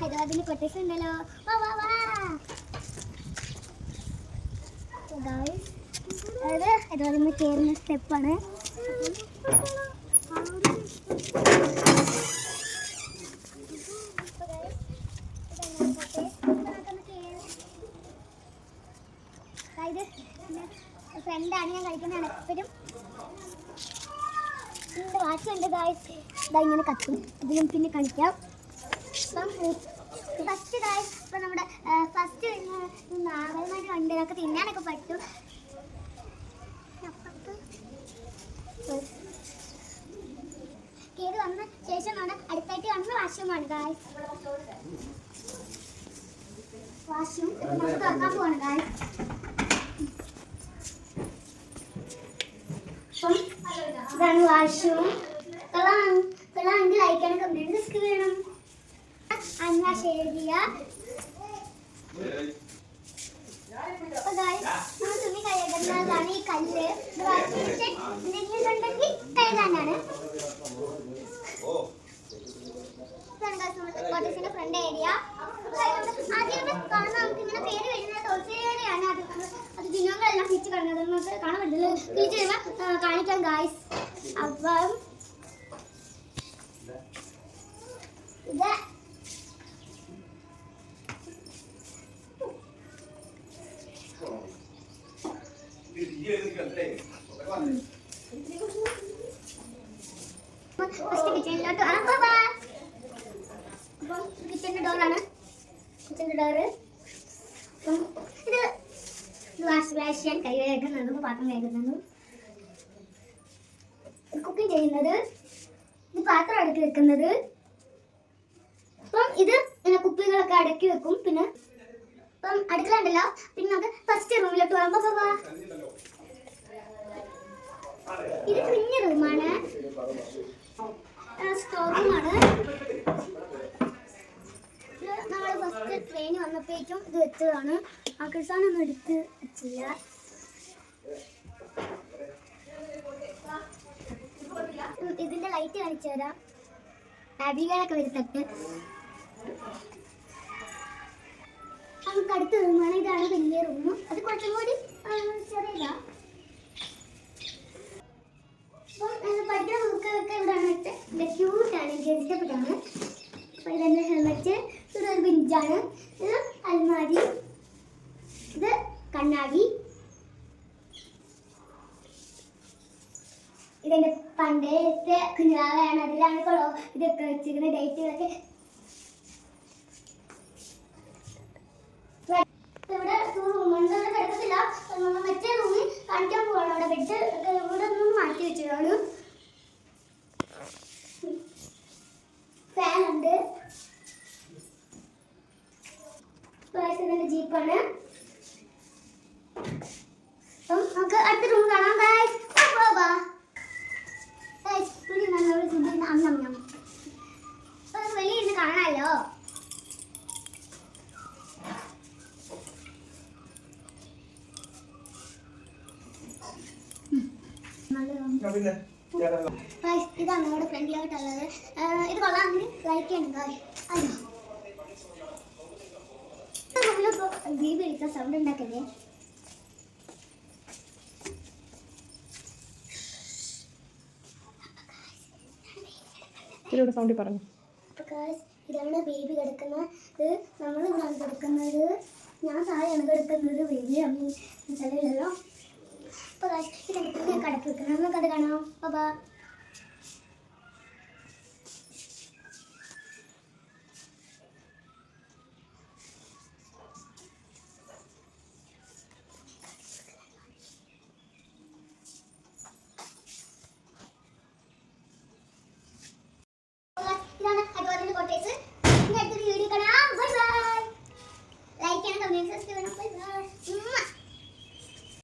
ഹൈദരാബാദിൽ കൊട്ടേഷൻ ഉണ്ടല്ലോ. അതായത് ഹൈദരാബാദിൽ നിന്ന് കയറുന്ന സ്റ്റെപ്പാണ്. ഫ്രണ്ടാണ് ഞാൻ കളിക്കുന്നതാണ് എപ്പോഴും. എൻ്റെ വാച്ചുണ്ട് ഗായ്സ്. ഇതാ ഇങ്ങനെ കത്തും. ഇതിലും പിന്നെ കളിക്കാം. അപ്പം ഫസ്റ്റ് ഗായ്സ് ഇപ്പം നമ്മുടെ ഫസ്റ്റ് നാഗരമായിട്ട് ഉണ്ട്. നമുക്ക് തിന്നാനൊക്കെ പറ്റും. കയറി വന്ന ശേഷമാണ് അടുത്തായിട്ട് കാണുന്ന വാഷ്റൂമാണ് ഗായ്സ്. വാഷ്റൂം നമുക്ക് തുറക്കാൻ പോവാണ് ഗായ്സ്. ഇതാണ് വാഷ്റൂം. കളാണെങ്കിൽ ലൈക്കാണ്, കമന്റ് ചെയ്യണം. അന്നാ ശരിയ തുണി കഴുകുന്നതാണ് ഈ കല്ല്. എന്തെങ്കിലും ഉണ്ടെങ്കിൽ കഴുകാനാണ്. കോട്ടേഴ്സിന്റെ ഫ്രണ്ട് ഏരിയ. ആദ്യം കാണുന്ന നമുക്ക് ഇങ്ങനെ പേര് വരുന്നത് തോൽസേരിയാണ്. അത് ദിനങ്ങളെല്ലാം തിരിച്ച് കാണുന്നത് നമുക്ക് കാണാൻ പറ്റില്ല. തിരിച്ച് വരുമ്പോൾ കാണിക്കാം ഗായ്സ്. അപ്പം ഇത് ഫസ്റ്റ് കിച്ചണിലോട്ട് കിച്ചണിന്റെ ഡോറാണ്. കിച്ചണിന്റെ ഡോറ്. ഇത് വാഷ് ചെയ്യാൻ കൈ കഴുകുന്നതും പാത്രം കഴുകുന്നതും കുക്കിംഗ് ചെയ്യുന്നത്. ഇത് പാത്രം അടുക്കി വെക്കുന്നത്. അപ്പം ഇത് ഇങ്ങനെ കുപ്പികളൊക്കെ അടക്കി വെക്കും. പിന്നെ അപ്പം അടുക്കള ഉണ്ടല്ലോ. പിന്നെ നമുക്ക് ഫസ്റ്റ് റൂമിലോട്ട് പോകാം. ഇത് കുഞ്ഞു റൂമാണ്. സ്റ്റോർ റൂമാണ്. നമ്മൾ ഫസ്റ്റ് ട്രെയിൻ വന്നപ്പോഴേക്കും ഇത് വെച്ചതാണ്. ആകർഷാനൊന്നും എടുത്ത് വെച്ചില്ല. ഇതിന്റെ ലൈറ്റ് കാണിച്ചു തരാം. ആബികളൊക്കെ വരുത്തട്ട് നമുക്ക് അടുത്ത റൂമാണ്. ഇതാണ് വലിയ റൂം. അത് കുറച്ചും കൂടി ചെറിയതാ. പഠിക്കുന്ന ബുക്കൊക്കെ ഇവിടെയാണ് വെച്ച്. ഇത് ക്യൂട്ടാണ്, എനിക്ക് ഇഷ്ടപ്പെട്ടാണ്. അപ്പോൾ ഇതെൻ്റെ ഹെൽമെറ്റ്. ഇവിടെ ഒരു ബെഞ്ചാണ്. ഇത് അൽമാരി. ഇത് കണ്ണാടി. ഇതെൻ്റെ പണ്ടത്തെ കുഞ്ഞാവയാണ്. അതിലാണ് ഇതൊക്കെ വെച്ചിരിക്കുന്ന ഡേറ്റുകളൊക്കെ. ഇവിടെ റൂമുണ്ട്. ഇവിടെ കിടക്കത്തില്ല. മറ്റേ റൂമിൽ കാണിക്കാൻ പോവാണ്. അവിടെ ബെഡ് ഇവിടെ ഒന്നും മാറ്റി വെച്ചതാണ്. ഫാനുണ്ട്. ഇതിന്റെ ജീപ്പാണ്. അപ്പം നമുക്ക് അടുത്ത റൂം കാണാം. വെളിയിരുന്ന് കാണാമല്ലോ. ഇതാണ് നമ്മുടെ ഫ്രണ്ടിലായിട്ടുള്ളത്. ഇത് കൊള്ളാമെങ്കിൽ ലൈക്ക് ചെയ്യണം. ബീബി എടുക്കാൻ സൗണ്ട് ഉണ്ടാക്കല്ലേ. സൗണ്ടി പറഞ്ഞു. ഇതാണ് ബേബി കിടക്കുന്നത്. നമ്മൾ ഇതാണ് കിടക്കുന്നത്. ഞാൻ താഴെയാണ് കിടക്കുന്നത്. ബേബി അമ്മ ചിലയില്ലല്ലോ. അപ്പോൾ